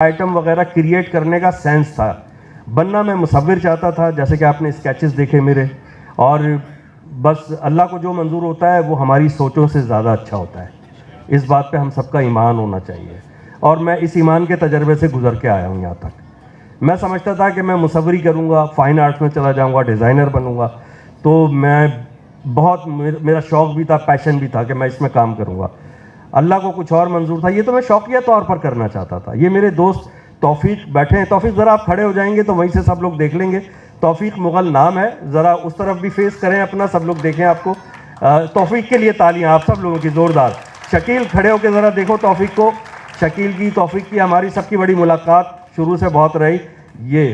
Item वगैरह create करने का सेंस था। बनना मैं मुसव्विर चाहता था, जैसे कि आपने स्केचेस देखे मेरे, और बस अल्लाह को जो मंजूर होता है वो हमारी सोचों से ज़्यादा अच्छा होता है। इस बात पे हम सबका ईमान होना चाहिए, और मैं इस ईमान के तजर्बे से गुजर के आया हूँ यहाँ तक। मैं समझता था कि मैं मुसव्वरी करूँगा, फ़ाइन आर्ट्स में चला जाऊँगा, डिज़ाइनर बनूँगा, तो मैं बहुत मेरा शौक़ भी था, पैशन भी था कि मैं इसमें काम करूँगा। अल्लाह को कुछ और मंजूर था, ये तो मैं शौकिया तौर पर करना चाहता था। ये मेरे दोस्त तौफीक बैठे हैं, तौफीक ज़रा आप खड़े हो जाएंगे तो वहीं से सब लोग देख लेंगे। तौफीक मुगल नाम है, ज़रा उस तरफ भी फेस करें अपना, सब लोग देखें आपको। तौफीक के लिए तालियां आप सब लोगों की ज़ोरदार। शकील खड़े होकर ज़रा देखो तौफीक को। शकील की, तौफीक की हमारी सबकी बड़ी मुलाकात शुरू से बहुत रही। ये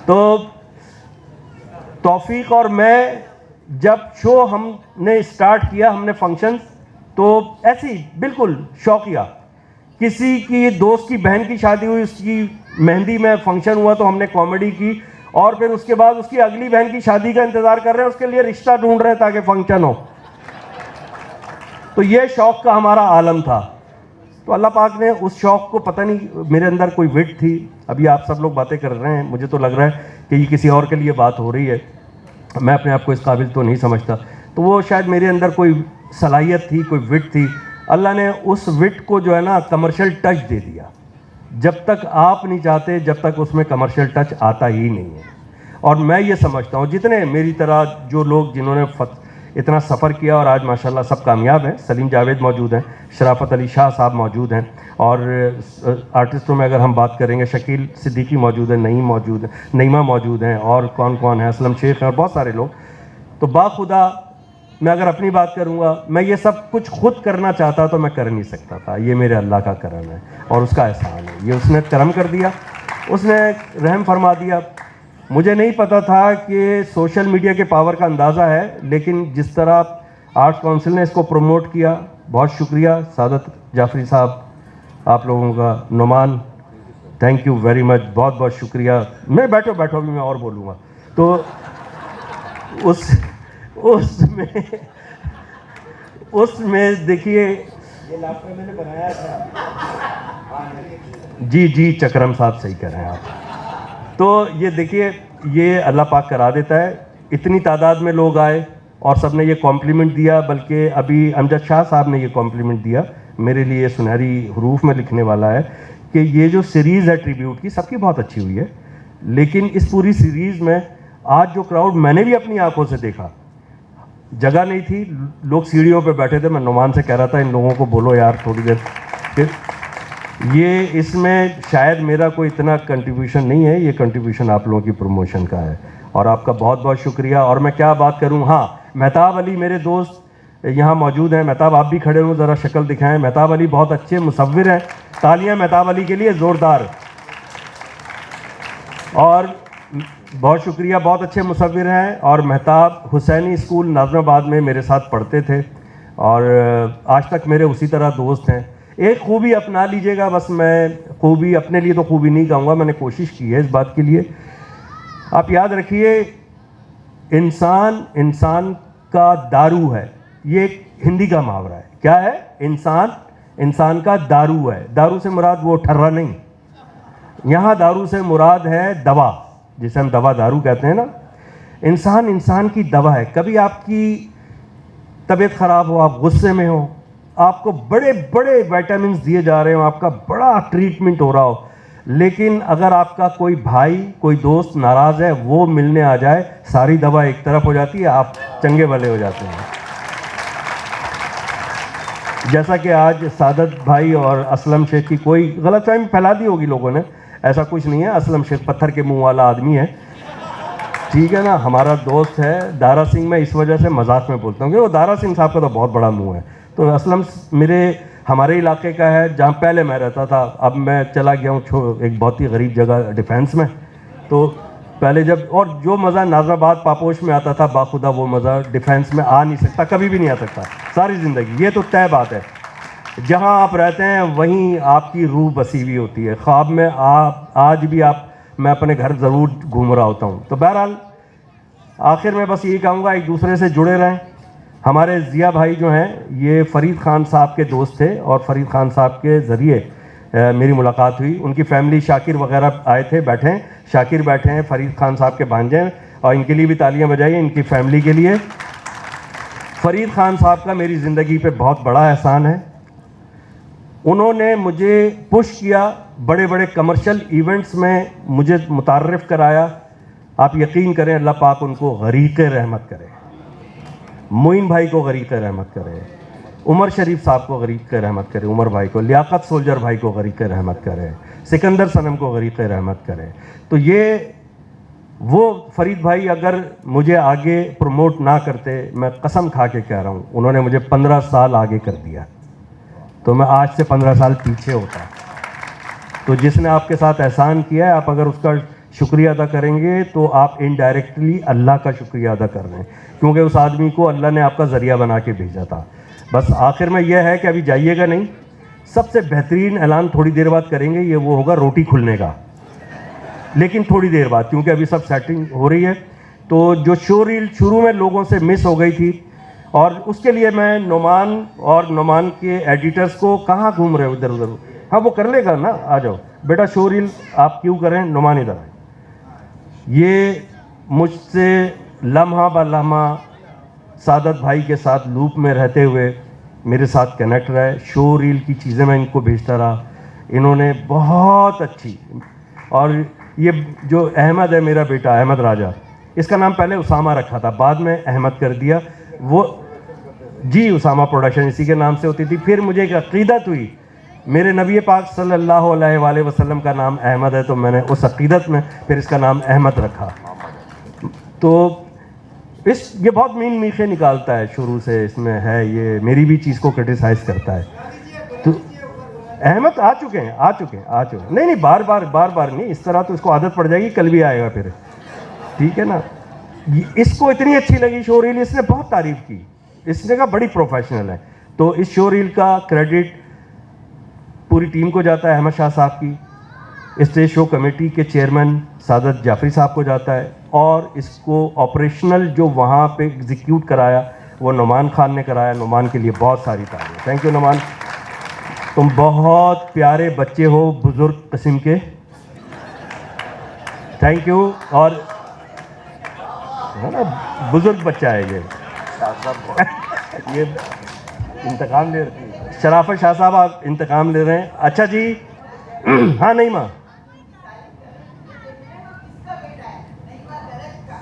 तो तौफीक और मैं जब शो हमने स्टार्ट किया, हमने फंक्शंस, तो ऐसे ही बिल्कुल शौकिया, किसी की दोस्त की बहन की शादी हुई, उसकी मेहंदी में फंक्शन हुआ तो हमने कॉमेडी की, और फिर उसके बाद उसकी अगली बहन की शादी का इंतज़ार कर रहे हैं, उसके लिए रिश्ता ढूंढ रहे हैं ताकि फंक्शन हो। तो ये शौक़ का हमारा आलम था। तो अल्लाह पाक ने उस शौक़ को, पता नहीं मेरे अंदर कोई विट थी। अभी आप सब लोग बातें कर रहे हैं, मुझे तो लग रहा है कि ये किसी और के लिए बात हो रही है, मैं अपने आप को इस काबिल तो नहीं समझता। तो वो शायद मेरे अंदर कोई सलाहियत थी, कोई विट थी। अल्लाह ने उस विट को जो है ना कमर्शियल टच दे दिया। जब तक आप नहीं चाहते, जब तक उसमें कमर्शियल टच आता ही नहीं है। और मैं ये समझता हूँ जितने मेरी तरह जो लोग जिन्होंने इतना सफ़र किया और आज माशाल्लाह सब कामयाब हैं, सलीम जावेद मौजूद हैं, शराफत अली शाह साहब मौजूद हैं, और आर्टिस्टों में अगर हम बात करेंगे शकील सिद्दीकी मौजूद है, नईम मौजूद है, नईमा मौजूद हैं, और कौन कौन है, असलम शेख हैं, और बहुत सारे लोग। तो बाखुदा मैं अगर अपनी बात करूँगा, मैं ये सब कुछ खुद करना चाहता तो मैं कर नहीं सकता था। ये मेरे अल्लाह का करम है और उसका एहसान है। ये उसने करम कर दिया, उसने रहम फरमा दिया। मुझे नहीं पता था कि सोशल मीडिया के पावर का अंदाज़ा है, लेकिन जिस तरह आर्ट्स काउंसिल ने इसको प्रमोट किया, बहुत शुक्रिया। सादत जाफरी साहब, आप लोगों का, नुमान, थैंक यू वेरी मच, बहुत बहुत शुक्रिया। मैं बैठो भी मैं और बोलूँगा। तो उसमें देखिए, ये लैपटॉप मैंने बनाया था। जी चक्रम साहब सही कह रहे हैं आप। तो ये देखिए, ये अल्लाह पाक करा देता है। इतनी तादाद में लोग आए और सब ने ये कॉम्प्लीमेंट दिया, बल्कि अभी अमजद शाह साहब ने ये कॉम्प्लीमेंट दिया मेरे लिए, सुनहरी हरूफ में लिखने वाला है कि ये जो सीरीज़ है ट्रिब्यूट की, सबकी बहुत अच्छी हुई है, लेकिन इस पूरी सीरीज़ में आज जो क्राउड मैंने भी अपनी आंखों से देखा, जगह नहीं थी, लोग सीढ़ियों पे बैठे थे। मैं नुमान से कह रहा था इन लोगों को बोलो यार थोड़ी देर, फिर ये इसमें शायद मेरा कोई इतना कंट्रीब्यूशन नहीं है, ये कंट्रीब्यूशन आप लोगों की प्रमोशन का है, और आपका बहुत बहुत शुक्रिया। और मैं क्या बात करूं, हाँ, मेहताब अली मेरे दोस्त यहाँ मौजूद हैं। मेहताब आप भी खड़े हो, ज़रा शक्ल दिखाएं। मेहताब अली बहुत अच्छे मुसव्विर हैं, तालियां मेहताब अली के लिए ज़ोरदार। और बहुत शुक्रिया, बहुत अच्छे मुसव्विर हैं। और मेहताब हुसैनी स्कूल नाज़िमाबाद में मेरे साथ पढ़ते थे, और आज तक मेरे उसी तरह दोस्त हैं। एक खूबी अपना लीजिएगा, बस मैं खूबी अपने लिए तो खूबी नहीं कहूँगा, मैंने कोशिश की है इस बात के लिए। आप याद रखिए, इंसान का दारू है, ये एक हिंदी का मुहावरा है। क्या है? इंसान का दारू है। दारू से मुराद वो ठर्रा नहीं, यहाँ दारू से मुराद है दवा, जिसे हम दवा दारू कहते हैं ना। इंसान की दवा है। कभी आपकी तबीयत ख़राब हो, आप गुस्से में हो, आपको बड़े बड़े विटामिन दिए जा रहे हो, आपका बड़ा ट्रीटमेंट हो रहा हो, लेकिन अगर आपका कोई भाई, कोई दोस्त नाराज़ है, वो मिलने आ जाए, सारी दवा एक तरफ हो जाती है, आप चंगे भले हो जाते हैं। जैसा कि आज सादत भाई और असलम शेख की कोई गलतफहमी फैला दी होगी लोगों ने, ऐसा कुछ नहीं है। असलम शेख पत्थर के मुंह वाला आदमी है, ठीक है ना, हमारा दोस्त है। दारा सिंह मैं इस वजह से मजाक में बोलता हूँ कि वो दारा सिंह साहब का तो बहुत बड़ा मुंह है। तो असलम हमारे इलाके का है, जहाँ पहले मैं रहता था। अब मैं चला गया हूँ एक बहुत ही गरीब जगह डिफेंस में। तो पहले जब, और जो मज़ा नाज़िमाबाद पापोश में आता था, बाखुदा वो मज़ा डिफेंस में आ नहीं सकता, कभी भी नहीं आ सकता सारी ज़िंदगी। ये तो तय बात है। जहाँ आप रहते हैं वहीं आपकी रूह बसी हुई होती है। ख्वाब में आज भी मैं अपने घर ज़रूर घूम रहा होता हूँ। तो बहरहाल आखिर में बस यही कहूँगा, एक दूसरे से जुड़े रहें, हमारे ज़िया भाई जो हैं ये फ़रीद ख़ान साहब के दोस्त थे और फ़रीद ख़ान साहब के ज़रिए मेरी मुलाकात हुई। उनकी फैमिली शाकिर वगैरह आए थे, बैठे हैं, शाकिर बैठे हैं, फ़रीद ख़ान साहब के भांजे हैं, और इनके लिए भी तालियां बजाइए, इनकी फैमिली के लिए। फ़रीद ख़ान साहब का मेरी ज़िंदगी पे बहुत बड़ा एहसान है। उन्होंने मुझे पुश किया, बड़े बड़े कमर्शियल इवेंट्स में मुझे मुतारफ़ कराया। आप यकीन करें, अल्लाह पाक उनको गरीक़ रहमत करे, मोइन भाई को गरीक़ रहमत करे, उमर शरीफ साहब को गरीक़ रहमत करे, उमर भाई को, लियाकत सोल्जर भाई को गरीक़ रहमत करे, सिकंदर सनम को गरीक़ रहमत करे। तो ये वो फ़रीद भाई अगर मुझे आगे प्रमोट ना करते, मैं कसम खा के कह रहा हूँ, उन्होंने मुझे 15 साल आगे कर दिया, तो मैं आज से 15 साल पीछे होता। तो जिसने आपके साथ एहसान किया है, आप अगर उसका शुक्रिया अदा करेंगे तो आप इनडायरेक्टली अल्लाह का शुक्रिया अदा कर रहे हैं, क्योंकि उस आदमी को अल्लाह ने आपका ज़रिया बना के भेजा था। बस आखिर में यह है कि अभी जाइएगा नहीं, सबसे बेहतरीन ऐलान थोड़ी देर बाद करेंगे, ये वो होगा रोटी खुलने का, लेकिन थोड़ी देर बाद, क्योंकि अभी सब सेटिंग हो रही है। तो जो शो रील शुरू में लोगों से मिस हो गई थी, और उसके लिए मैं नुमान और नुमान के एडिटर्स को, कहाँ घूम रहे हो इधर उधर, हाँ वो कर लेगा ना, आ जाओ बेटा, शो रील आप क्यों करें, नुमान इधर आए। ये मुझसे लम्हा ब लम्हा सादत भाई के साथ लूप में रहते हुए मेरे साथ कनेक्ट रहे, शो रील की चीज़ें मैं इनको भेजता रहा, इन्होंने बहुत अच्छी। और ये जो अहमद है मेरा बेटा, अहमद राजा, इसका नाम पहले उसामा रखा था, बाद में अहमद कर दिया, वो जी उसामा प्रोडक्शन इसी के नाम से होती थी। फिर मुझे एक अक़ीदत हुई, मेरे नबी पाक सल्लल्लाहु अलैहि वसल्लम का नाम अहमद है, तो मैंने उस अक़ीदत में फिर इसका नाम अहमद रखा। तो ये बहुत मीन मीठे निकालता है शुरू से, इसमें है ये, मेरी भी चीज़ को क्रिटिसाइज़ करता है। तो अहमद आ चुके हैं, नहीं बार बार नहीं, इस तरह तो इसको आदत पड़ जाएगी, कल भी आएगा फिर, ठीक है ना। इसको इतनी अच्छी लगी शो रील, इसने बहुत तारीफ़ की, इसने कहा बड़ी प्रोफेशनल है। तो इस शो रील का क्रेडिट पूरी टीम को जाता है, अहमद शाह साहब की, स्टेज शो कमेटी के चेयरमैन सादत जाफरी साहब को जाता है, और इसको ऑपरेशनल जो वहाँ पे एग्जीक्यूट कराया वो नुमान खान ने कराया। नुमान के लिए बहुत सारी तारीफ़, थैंक यू नुमान, तुम बहुत प्यारे बच्चे हो, बुजुर्ग किस्म के, थैंक यू। और है ना, बुजुर्ग बच्चा है ये इंतकाम ले रहे, शराफत शाह साहब आप इंतकाम ले रहे हैं, अच्छा जी। हाँ नहीं माँ,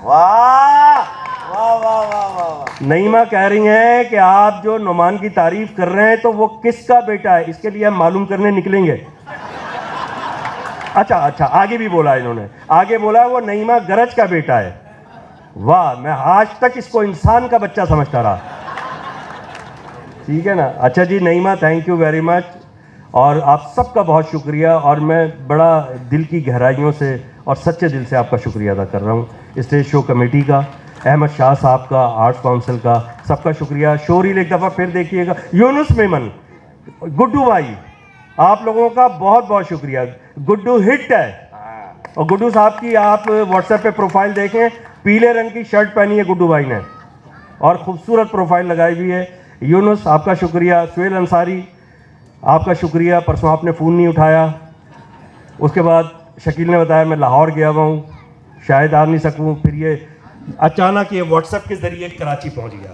वाह वाह वाह वाह वाह। नईमा कह रही हैं कि आप जो नुमान की तारीफ कर रहे हैं तो वो किसका बेटा है, इसके लिए हम मालूम करने निकलेंगे। अच्छा आगे भी बोला इन्होंने, आगे बोला वो नईमा गरज का बेटा है। वाह, मैं आज तक इसको इंसान का बच्चा समझता रहा, ठीक है ना। अच्छा जी नईमा, थैंक यू वेरी मच, और आप सबका बहुत शुक्रिया, और मैं बड़ा दिल की गहराइयों से और सच्चे दिल से आपका शुक्रिया अदा कर रहा हूँ। स्टेज शो कमेटी का, अहमद शाह साहब का, आर्ट्स काउंसिल का, सबका शुक्रिया। शो रील एक दफ़ा फिर देखिएगा। यूनुस मेमन, गुड्डू भाई, आप लोगों का बहुत बहुत शुक्रिया। गुड्डू हिट है, और गुड्डू साहब की आप व्हाट्सएप पे प्रोफाइल देखें, पीले रंग की शर्ट पहनी है गुड्डू भाई ने, और खूबसूरत प्रोफाइल लगाई हुई है। यूनुस आपका शुक्रिया। सुहेल अंसारी आपका शुक्रिया, परसों आपने फ़ोन नहीं उठाया, उसके बाद शकील ने बताया मैं लाहौर गया हुआ हूँ, शायद आ नहीं सकूँ, फिर ये अचानक ये व्हाट्सएप के ज़रिए कराची पहुँच गया।